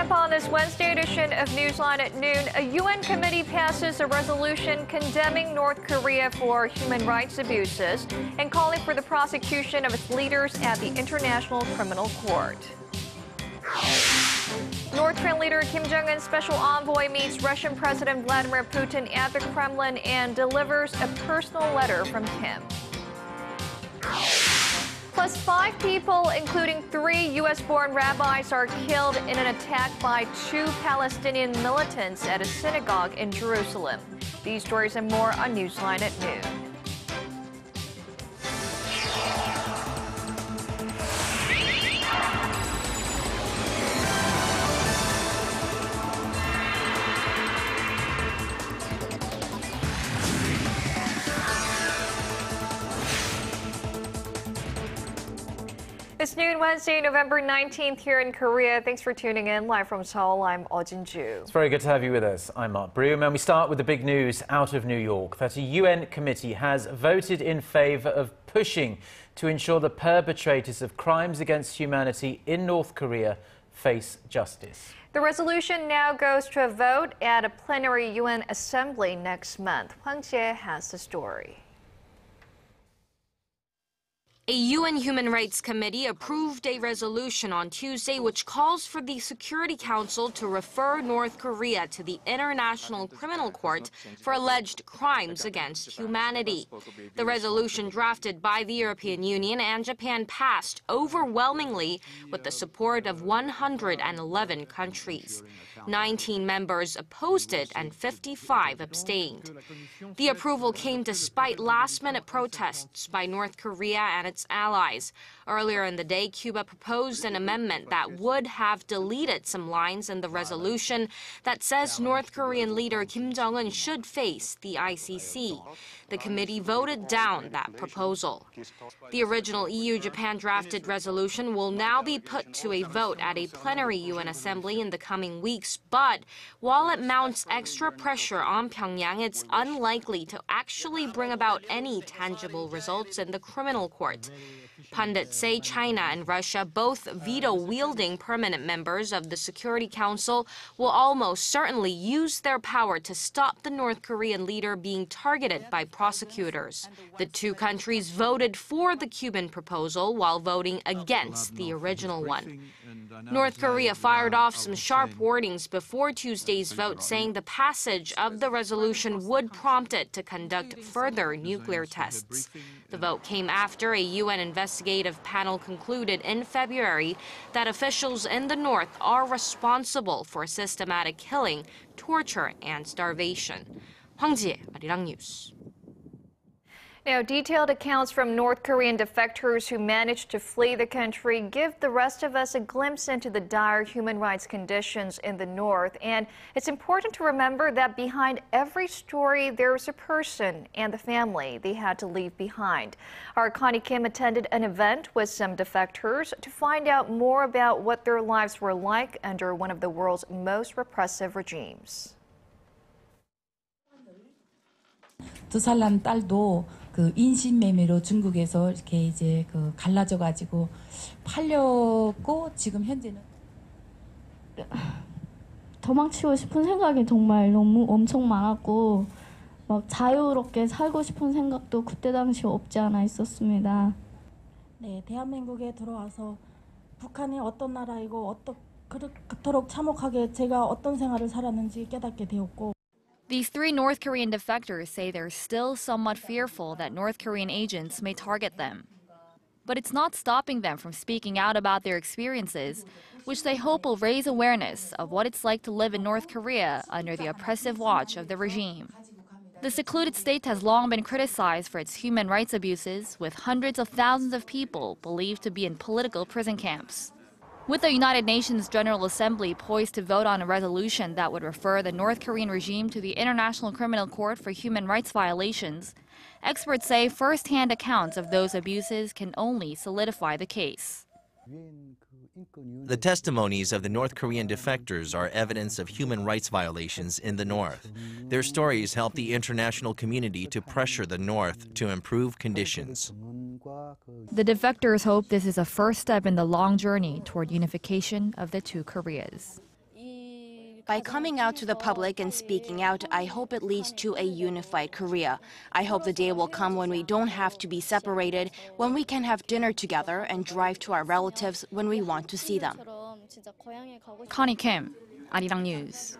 up on this Wednesday edition of Newsline at noon, a UN committee passes a resolution condemning North Korea for human rights abuses and calling for the prosecution of its leaders at the International Criminal Court. North Korean leader Kim Jong-un's special envoy meets Russian President Vladimir Putin at the Kremlin and delivers a personal letter from Kim. Plus, 5 people, including 3 U.S.-born rabbis, are killed in an attack by 2 Palestinian militants at a synagogue in Jerusalem. These stories and more on Newsline at noon. It's noon Wednesday, November 19th here in Korea. Thanks for tuning in. Live from Seoul, I'm Eoh Jin-joo. It's very good to have you with us. I'm Mark Broome, and we start with the big news out of New York that a UN committee has voted in favor of pushing to ensure the perpetrators of crimes against humanity in North Korea face justice. The resolution now goes to a vote at a plenary UN assembly next month. Hwang Jie has the story. A UN Human Rights Committee approved a resolution on Tuesday which calls for the Security Council to refer North Korea to the International Criminal Court for alleged crimes against humanity. The resolution drafted by the European Union and Japan passed overwhelmingly with the support of 111 countries. 19 members opposed it and 55 abstained. The approval came despite last-minute protests by North Korea and its allies. Earlier in the day, Cuba proposed an amendment that would have deleted some lines in the resolution that says North Korean leader Kim Jong-un should face the ICC. The committee voted down that proposal. The original EU-Japan drafted resolution will now be put to a vote at a plenary UN assembly in the coming weeks, but while it mounts extra pressure on Pyongyang, it's unlikely to actually bring about any tangible results in the criminal court. Pundits say China and Russia, both veto-wielding permanent members of the Security Council, will almost certainly use their power to stop the North Korean leader being targeted by prosecutors. The 2 countries voted for the Cuban proposal while voting against the original one. North Korea fired off some sharp warnings before Tuesday's vote, saying the passage of the resolution would prompt it to conduct further nuclear tests. The vote came after a UN investigative panel concluded in February that officials in the north are responsible for systematic killing, torture, and starvation. Hwang Jie, Arirang News. Now, detailed accounts from North Korean defectors who managed to flee the country give the rest of us a glimpse into the dire human rights conditions in the north. And it's important to remember that behind every story, there's a person and the family they had to leave behind. Our Connie Kim attended an event with some defectors to find out more about what their lives were like under one of the world's most repressive regimes. 두 살 난 딸도 그 인신매매로 중국에서 이렇게 이제 그 갈라져 가지고 팔렸고 지금 현재는 도망치고 싶은 생각이 정말 너무 엄청 많았고 막 자유롭게 살고 싶은 생각도 그때 당시 없지 않아 있었습니다. 네, 대한민국에 들어와서 북한이 어떤 나라이고 그토록 참혹하게 제가 어떤 생활을 살았는지 깨닫게 되었고. These 3 North Korean defectors say they're still somewhat fearful that North Korean agents may target them. But it's not stopping them from speaking out about their experiences, which they hope will raise awareness of what it's like to live in North Korea under the oppressive watch of the regime. The secluded state has long been criticized for its human rights abuses, with hundreds of thousands of people believed to be in political prison camps. With the United Nations General Assembly poised to vote on a resolution that would refer the North Korean regime to the International Criminal Court for human rights violations, experts say first-hand accounts of those abuses can only solidify the case. The testimonies of the North Korean defectors are evidence of human rights violations in the North. Their stories help the international community to pressure the North to improve conditions. The defectors hope this is a first step in the long journey toward unification of the 2 Koreas. By coming out to the public and speaking out, I hope it leads to a unified Korea. I hope the day will come when we don't have to be separated, when we can have dinner together and drive to our relatives when we want to see them. Connie Kim, Arirang News.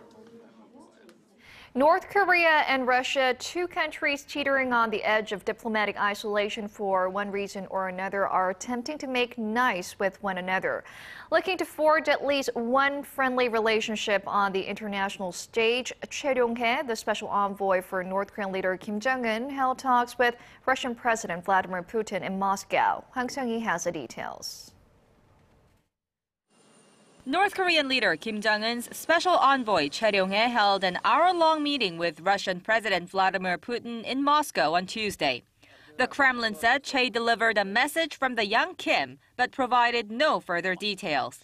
North Korea and Russia, two countries teetering on the edge of diplomatic isolation for one reason or another, are attempting to make nice with one another. Looking to forge at least one friendly relationship on the international stage, Choi Ryong-hae, the special envoy for North Korean leader Kim Jong-un, held talks with Russian President Vladimir Putin in Moscow. Hwang Seung-hee has the details. North Korean leader Kim Jong-un's special envoy Choi Ryong-hae held an hour-long meeting with Russian President Vladimir Putin in Moscow on Tuesday. The Kremlin said Choi delivered a message from the young Kim, but provided no further details.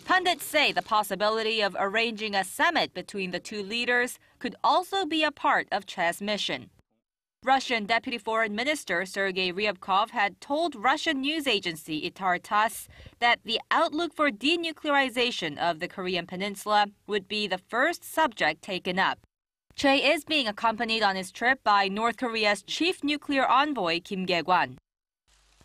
Pundits say the possibility of arranging a summit between the two leaders could also be a part of Choi's mission. Russian Deputy Foreign Minister Sergei Ryabkov had told Russian news agency TASS that the outlook for denuclearization of the Korean peninsula would be the first subject taken up. Choi is being accompanied on his trip by North Korea's chief nuclear envoy Kim Kye-kwan.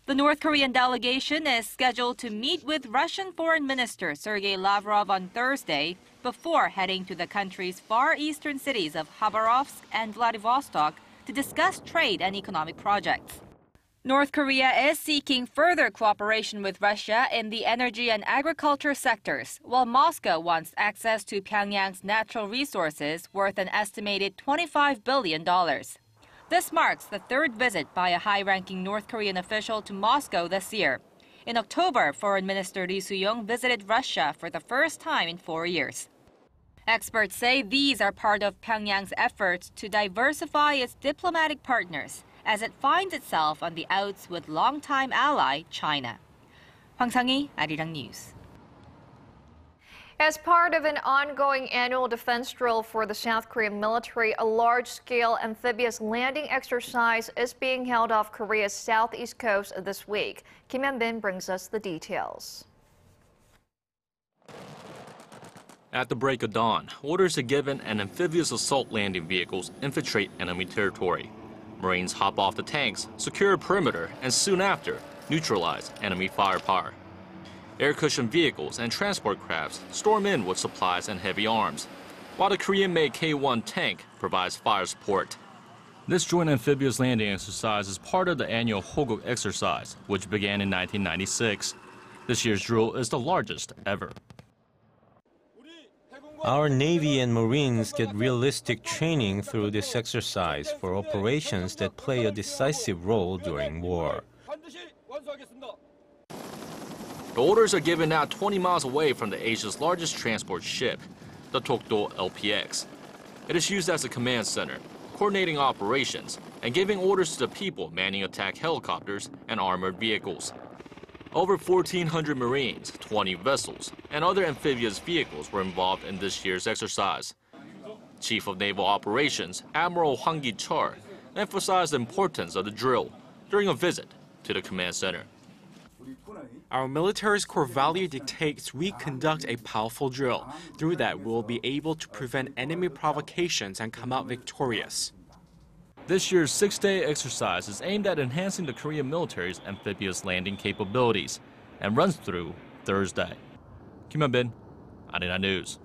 The North Korean delegation is scheduled to meet with Russian Foreign Minister Sergei Lavrov on Thursday before heading to the country's far eastern cities of Khabarovsk and Vladivostok to discuss trade and economic projects. North Korea is seeking further cooperation with Russia in the energy and agriculture sectors, while Moscow wants access to Pyongyang's natural resources worth an estimated $25 billion. This marks the third visit by a high-ranking North Korean official to Moscow this year. In October, Foreign Minister Lee Soo-young visited Russia for the first time in 4 years. Experts say these are part of Pyongyang's efforts to diversify its diplomatic partners as it finds itself on the outs with longtime ally China. Hwang Seung-hee, Arirang News. As part of an ongoing annual defense drill for the South Korean military, a large-scale amphibious landing exercise is being held off Korea's southeast coast this week. Kim Hyun-bin brings us the details. At the break of dawn, orders are given and amphibious assault landing vehicles infiltrate enemy territory. Marines hop off the tanks, secure a perimeter, and soon after, neutralize enemy firepower. Air-cushioned vehicles and transport crafts storm in with supplies and heavy arms, while the Korean-made K-1 tank provides fire support. This joint amphibious landing exercise is part of the annual Hoguk exercise, which began in 1996. This year's drill is the largest ever. Our Navy and Marines get realistic training through this exercise for operations that play a decisive role during war. The orders are given out 20 miles away from the Asia's largest transport ship, the Tokdo LPX. It is used as a command center, coordinating operations and giving orders to the people manning attack helicopters and armored vehicles. Over 1,400 Marines, 20 vessels, and other amphibious vehicles were involved in this year's exercise. Chief of Naval Operations, Admiral Hwang Gi-chul, emphasized the importance of the drill during a visit to the command center. Our military's core value dictates we conduct a powerful drill. Through that, we will be able to prevent enemy provocations and come out victorious. This year's 6-day exercise is aimed at enhancing the Korean military's amphibious landing capabilities and runs through Thursday. Kim Hyun-bin, Arirang News.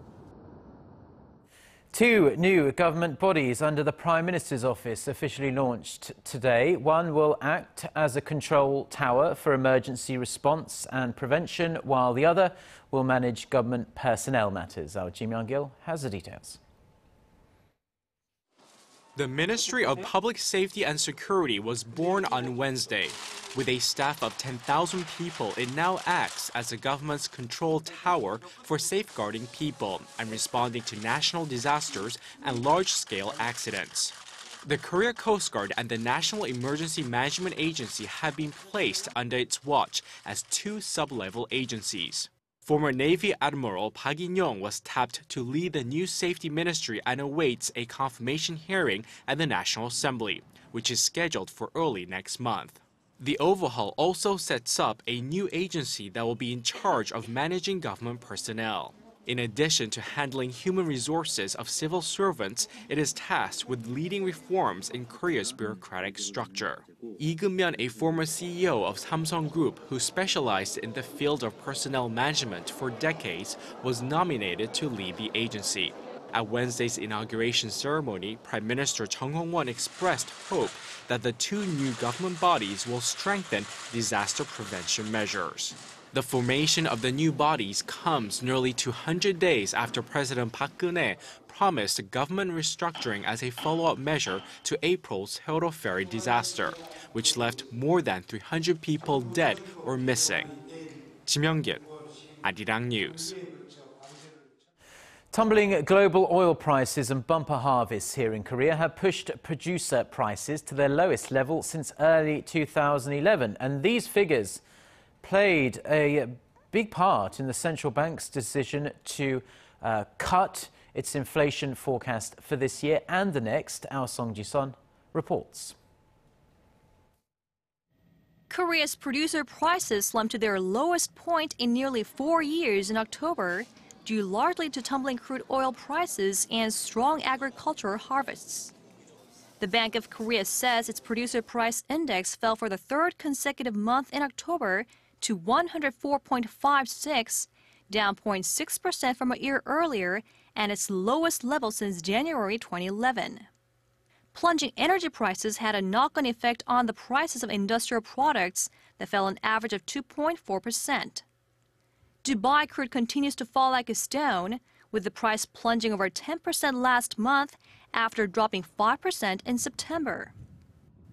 Two new government bodies under the Prime Minister's office officially launched today. One will act as a control tower for emergency response and prevention, while the other will manage government personnel matters. Our Ji Myung-gil has the details. The Ministry of Public Safety and Security was born on Wednesday. With a staff of 10,000 people, it now acts as the government's control tower for safeguarding people and responding to national disasters and large-scale accidents. The Korea Coast Guard and the National Emergency Management Agency have been placed under its watch as two sub-level agencies. Former Navy Admiral Park In-young was tapped to lead the new safety ministry and awaits a confirmation hearing at the National Assembly, which is scheduled for early next month. The overhaul also sets up a new agency that will be in charge of managing government personnel. In addition to handling human resources of civil servants, it is tasked with leading reforms in Korea's bureaucratic structure. Lee Geun-myeon, a former CEO of Samsung Group who specialized in the field of personnel management for decades, was nominated to lead the agency. At Wednesday's inauguration ceremony, Prime Minister Chung Hong-won expressed hope that the two new government bodies will strengthen disaster prevention measures. The formation of the new bodies comes nearly 200 days after President Park Geun-hye promised government restructuring as a follow-up measure to April's Seoul ferry disaster, which left more than 300 people dead or missing. Kim Jong-un, Arirang News. Tumbling global oil prices and bumper harvests here in Korea have pushed producer prices to their lowest level since early 2011, and these figures played a big part in the central bank's decision to cut its inflation forecast for this year and the next. Our Song Ji-sun reports. Korea's producer prices slumped to their lowest point in nearly 4 years in October, due largely to tumbling crude oil prices and strong agricultural harvests. The Bank of Korea says its producer price index fell for the third consecutive month in October to 104.56, down 0.6% from a year earlier and its lowest level since January 2011. Plunging energy prices had a knock-on effect on the prices of industrial products that fell an average of 2.4%. Dubai crude continues to fall like a stone, with the price plunging over 10% last month after dropping 5% in September.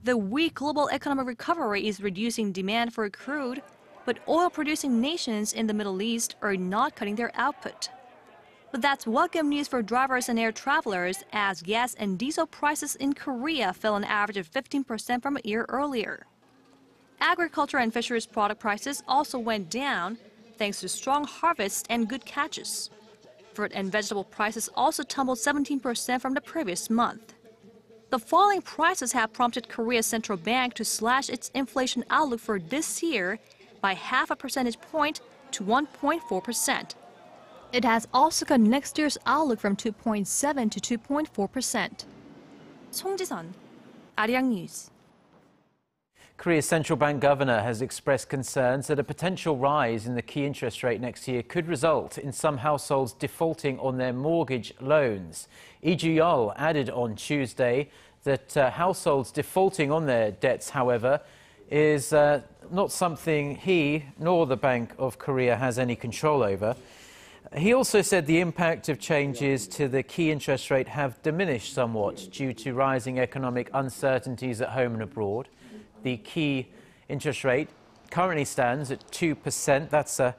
The weak global economic recovery is reducing demand for crude, but oil-producing nations in the Middle East are not cutting their output. But that's welcome news for drivers and air travelers, as gas and diesel prices in Korea fell an average of 15% from a year earlier. Agriculture and fisheries product prices also went down, thanks to strong harvests and good catches. Fruit and vegetable prices also tumbled 17% from the previous month. The falling prices have prompted Korea's central bank to slash its inflation outlook for this year by half a percentage point to 1.4%. It has also cut next year's outlook from 2.7 to 2.4%. Song Ji-sun, Arirang News. Korea's central bank governor has expressed concerns that a potential rise in the key interest rate next year could result in some households defaulting on their mortgage loans. Eoh Jin-joo added on Tuesday that households defaulting on their debts, however, is not something he nor the Bank of Korea has any control over. He also said the impact of changes to the key interest rate have diminished somewhat due to rising economic uncertainties at home and abroad. The key interest rate currently stands at 2%. That's a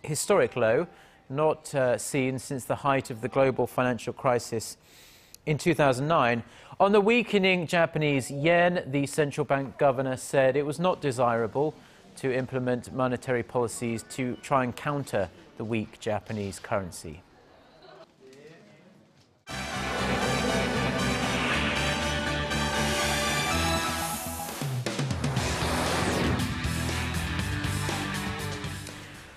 historic low, not seen since the height of the global financial crisis in 2009. On the weakening Japanese yen, the central bank governor said it was not desirable to implement monetary policies to try and counter the weak Japanese currency.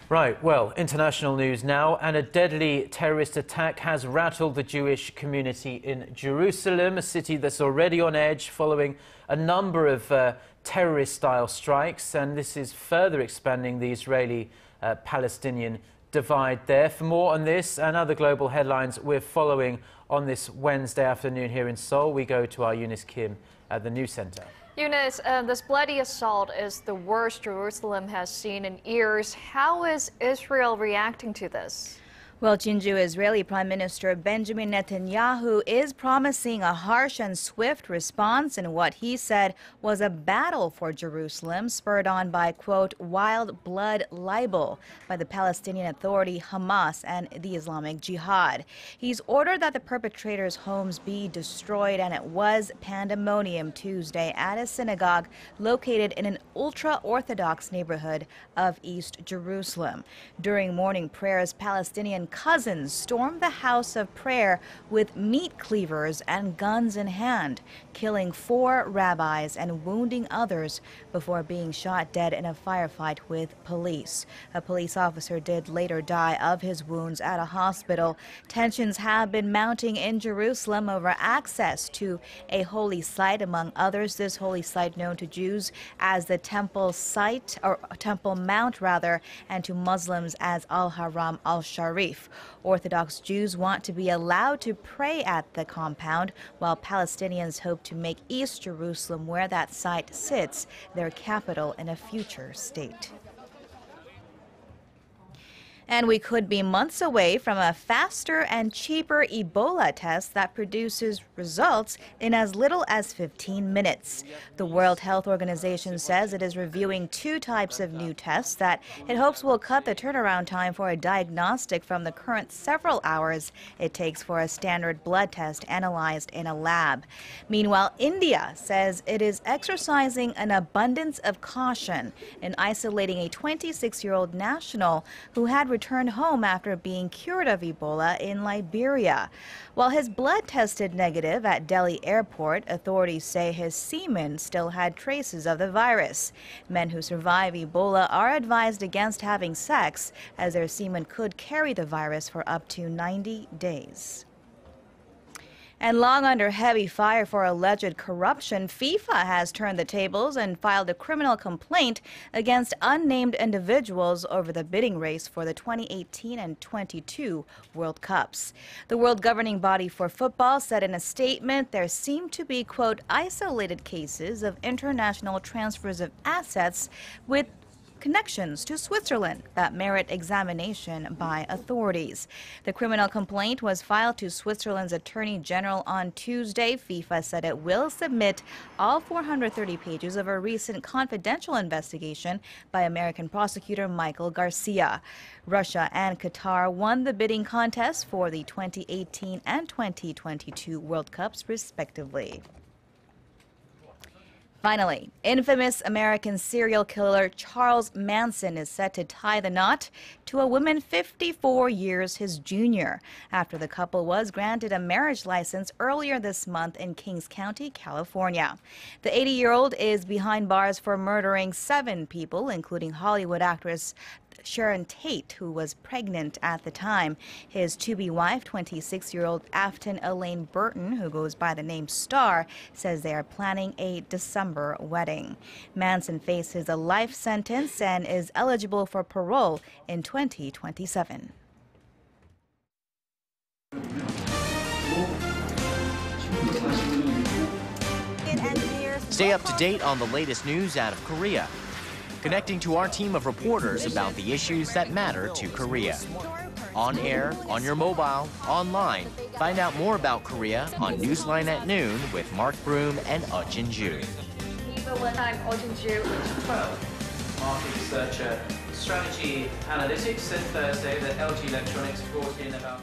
Right, well, international news now, and a deadly terrorist attack has rattled the Jewish community in Jerusalem, a city that's already on edge following a number of terrorist-style strikes, and this is further expanding the Israeli-Palestinian divide there. For more on this and other global headlines we're following on this Wednesday afternoon here in Seoul, we go to our Eunice Kim at the News Center. Eunice, this bloody assault is the worst Jerusalem has seen in years. How is Israel reacting to this? Well, Jin-joo, Israeli Prime Minister Benjamin Netanyahu is promising a harsh and swift response in what he said was a battle for Jerusalem, spurred on by, quote, wild blood libel by the Palestinian Authority, Hamas, and the Islamic Jihad. He's ordered that the perpetrators' homes be destroyed, and it was pandemonium Tuesday at a synagogue located in an ultra-Orthodox neighborhood of East Jerusalem. During morning prayers, Palestinian cousins stormed the house of prayer with meat cleavers and guns in hand, killing 4 rabbis and wounding others before being shot dead in a firefight with police. A police officer did later die of his wounds at a hospital. Tensions have been mounting in Jerusalem over access to a holy site, among others, this holy site known to Jews as the Temple Site, or Temple Mount rather, and to Muslims as Al-Haram al-Sharif. Orthodox Jews want to be allowed to pray at the compound, while Palestinians hope to make East Jerusalem, where that site sits, their capital in a future state. And we could be months away from a faster and cheaper Ebola test that produces results in as little as 15 minutes. The World Health Organization says it is reviewing 2 types of new tests that it hopes will cut the turnaround time for a diagnostic from the current several hours it takes for a standard blood test analyzed in a lab. Meanwhile, India says it is exercising an abundance of caution in isolating a 26-year-old national who had returned home after being cured of Ebola in Liberia. While his blood tested negative at Delhi airport, authorities say his semen still had traces of the virus. Men who survive Ebola are advised against having sex, as their semen could carry the virus for up to 90 days. And long under heavy fire for alleged corruption, FIFA has turned the tables and filed a criminal complaint against unnamed individuals over the bidding race for the 2018 and 22 World Cups. The world governing body for football said in a statement there seemed to be, quote, isolated cases of international transfers of assets with connections to Switzerland that merit examination by authorities. The criminal complaint was filed to Switzerland's Attorney General on Tuesday. FIFA said it will submit all 430 pages of a recent confidential investigation by American prosecutor Michael Garcia. Russia and Qatar won the bidding contest for the 2018 and 2022 World Cups, respectively. Finally, infamous American serial killer Charles Manson is set to tie the knot to a woman 54 years his junior, after the couple was granted a marriage license earlier this month in Kings County, California. The 80-year-old is behind bars for murdering 7 people, including Hollywood actress Sharon Tate, who was pregnant at the time. His to-be wife, 26-year-old Afton Elaine Burton, who goes by the name Star, says they are planning a December wedding. Manson faces a life sentence and is eligible for parole in 2027. Stay up to date on the latest news out of Korea, connecting to our team of reporters about the issues that matter to Korea. On air, on your mobile, online. Find out more about Korea on NEWSLINE at Noon with Mark Broome and Eoh Jin-joo. I'm Eoh Jin-joo. Market researcher, strategy analytics, and Thursday that LG Electronics brought in about.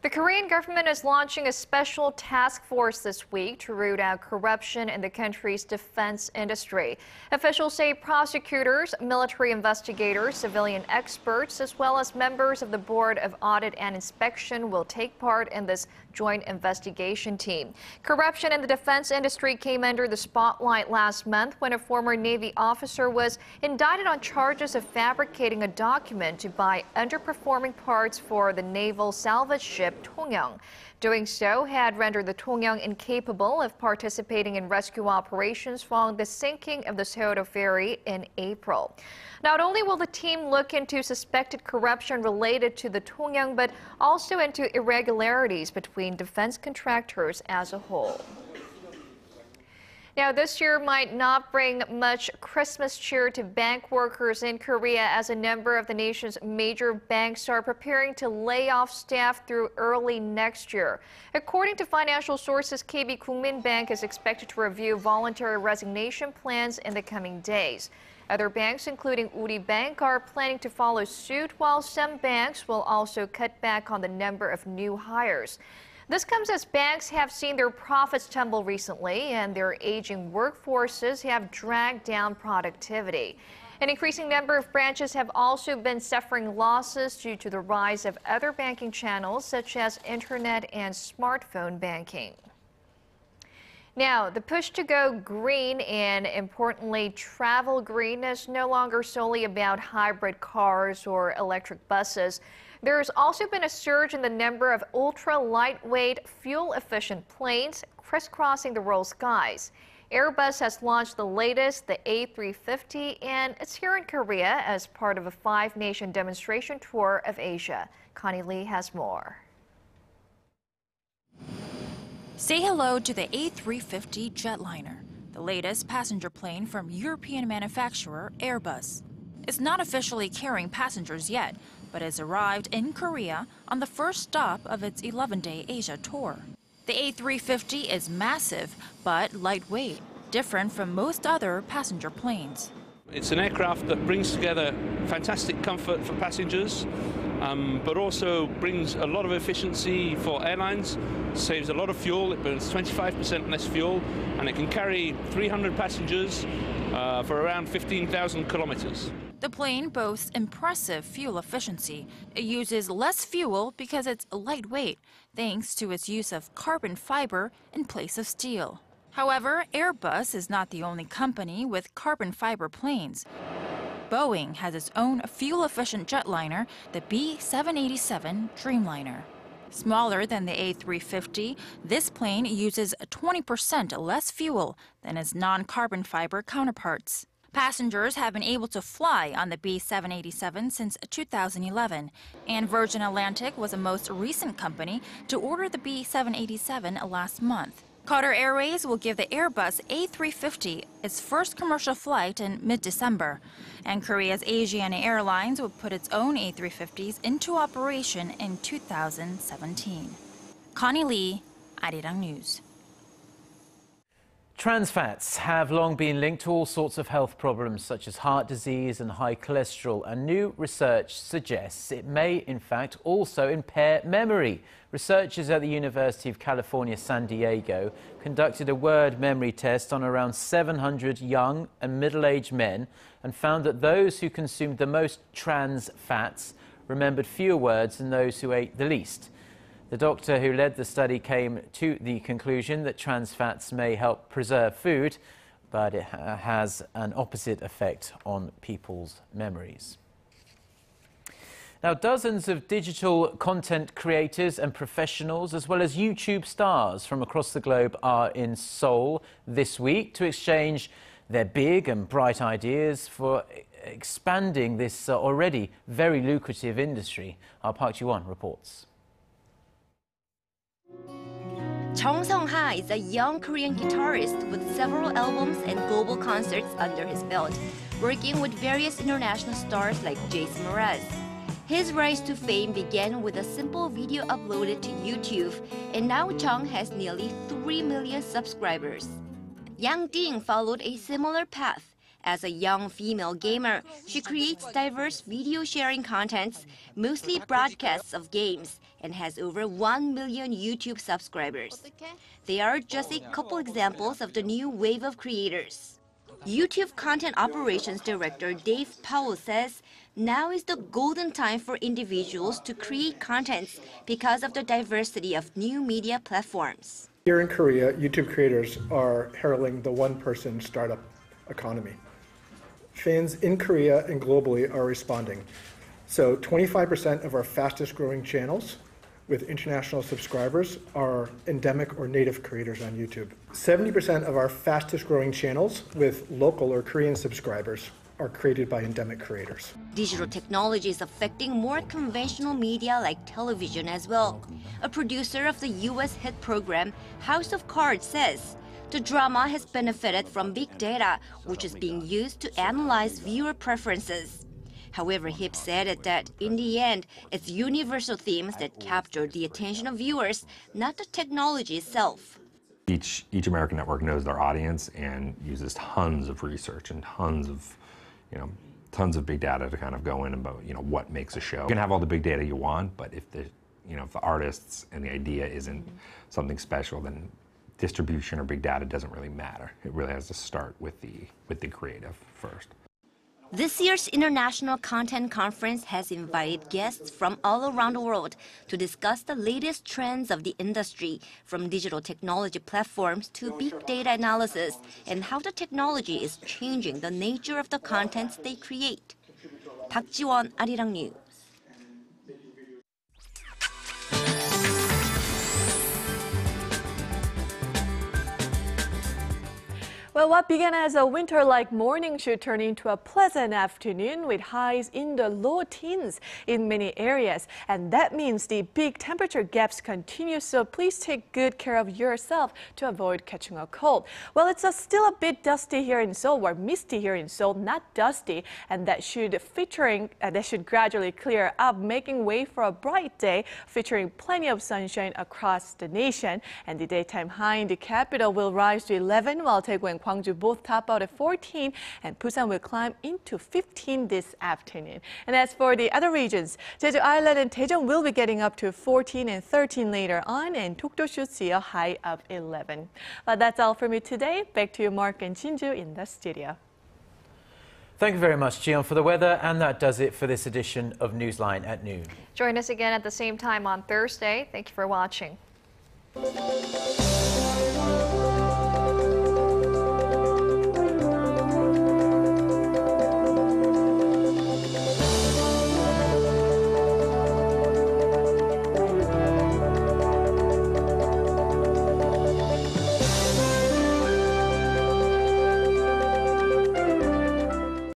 The Korean government is launching a special task force this week to root out corruption in the country's defense industry. Officials say prosecutors, military investigators, civilian experts, as well as members of the Board of Audit and Inspection will take part in this joint investigation team. Corruption in the defense industry came under the spotlight last month when a former Navy officer was indicted on charges of fabricating a document to buy underperforming parts for the naval salvage ship Tongyang. Doing so had rendered the Tongyang incapable of participating in rescue operations following the sinking of the Seoul ferry in April. Not only will the team look into suspected corruption related to the Tongyang, but also into irregularities between defense contractors as a whole. Now, this year might not bring much Christmas cheer to bank workers in Korea, as a number of the nation's major banks are preparing to lay off staff through early next year. According to financial sources, KB Kookmin Bank is expected to review voluntary resignation plans in the coming days. Other banks, including Uri Bank, are planning to follow suit, while some banks will also cut back on the number of new hires. This comes as banks have seen their profits tumble recently, and their aging workforces have dragged down productivity. An increasing number of branches have also been suffering losses due to the rise of other banking channels such as internet and smartphone banking. Now, the push to go green and, importantly, travel green is no longer solely about hybrid cars or electric buses. There's also been a surge in the number of ultra-lightweight, fuel-efficient planes crisscrossing the world skies. Airbus has launched the latest, the A350, and it's here in Korea as part of a 5-nation demonstration tour of Asia. Connie Lee has more. Say hello to the A350 jetliner, the latest passenger plane from European manufacturer Airbus. It's not officially carrying passengers yet, but has arrived in Korea on the first stop of its 11-day Asia tour. The A350 is massive, but lightweight, different from most other passenger planes. It's an aircraft that brings together fantastic comfort for passengers, but also brings a lot of efficiency for airlines, saves a lot of fuel, it burns 25% less fuel, and it can carry 300 passengers for around 15,000 kilometers. The plane boasts impressive fuel efficiency. It uses less fuel because it's lightweight, thanks to its use of carbon fiber in place of steel. However, Airbus is not the only company with carbon fiber planes. Boeing has its own fuel-efficient jetliner, the B787 Dreamliner. Smaller than the A350, this plane uses 20% less fuel than its non-carbon fiber counterparts. Passengers have been able to fly on the B787 since 2011, and Virgin Atlantic was the most recent company to order the B787 last month. Qatar Airways will give the Airbus A350 its first commercial flight in mid-December, and Korea's Asiana Airlines will put its own A350s into operation in 2017. Connie Lee, Arirang News. Trans fats have long been linked to all sorts of health problems such as heart disease and high cholesterol, and new research suggests it may in fact also impair memory. Researchers at the University of California, San Diego conducted a word memory test on around 700 young and middle-aged men and found that those who consumed the most trans fats remembered fewer words than those who ate the least. The doctor who led the study came to the conclusion that trans fats may help preserve food, but it has an opposite effect on people's memories. Now, dozens of digital content creators and professionals, as well as YouTube stars from across the globe, are in Seoul this week to exchange their big and bright ideas for expanding this already very lucrative industry. Our Park Ji-won reports. Chung Sung-ha is a young Korean guitarist with several albums and global concerts under his belt, working with various international stars like Jason Mraz. His rise to fame began with a simple video uploaded to YouTube, and now Chung has nearly 3 million subscribers. Yang Ding followed a similar path. As a young female gamer, she creates diverse video sharing contents, mostly broadcasts of games, and has over 1 million YouTube subscribers. They are just a couple examples of the new wave of creators. YouTube Content Operations Director Dave Powell says now is the golden time for individuals to create contents because of the diversity of new media platforms. Here in Korea, YouTube creators are heralding the one-person startup economy. Fans in Korea and globally are responding. So 25% of our fastest growing channels with international subscribers are endemic or native creators on YouTube. 70% of our fastest growing channels with local or Korean subscribers are created by endemic creators. Digital technology is affecting more conventional media like television as well. A producer of the US hit program House of Cards says the drama has benefited from big data, which is being used to analyze viewer preferences. However, Hip said that in the end, it's universal themes that capture the attention of viewers, not the technology itself. Each American network knows their audience and uses tons of research and tons of big data to kind of go in about what makes a show. You can have all the big data you want, but if the artists and the idea isn't something special, then distribution or big data doesn't really matter. It really has to start with the creative first. This year's International Content Conference has invited guests from all around the world to discuss the latest trends of the industry, from digital technology platforms to big data analysis, and how the technology is changing the nature of the contents they create. 박지원, Arirang News. Well, what began as a winter-like morning should turn into a pleasant afternoon with highs in the low teens in many areas. And that means the big temperature gaps continue, so please take good care of yourself to avoid catching a cold. Well, it's still a bit dusty here in Seoul, or misty here in Seoul, not dusty, and that should gradually clear up, making way for a bright day featuring plenty of sunshine across the nation. And the daytime high in the capital will rise to 11, while Daegu and Gwangju both top out at 14, and Busan will climb into 15 this afternoon. And as for the other regions, Jeju Island and Daejeon will be getting up to 14 and 13 later on, and Dokdo should see a high of 11. But that's all for me today. Back to you, Mark and Jin-joo in the studio. Thank you very much, Jian, for the weather, and that does it for this edition of Newsline at Noon. Join us again at the same time on Thursday. Thank you for watching.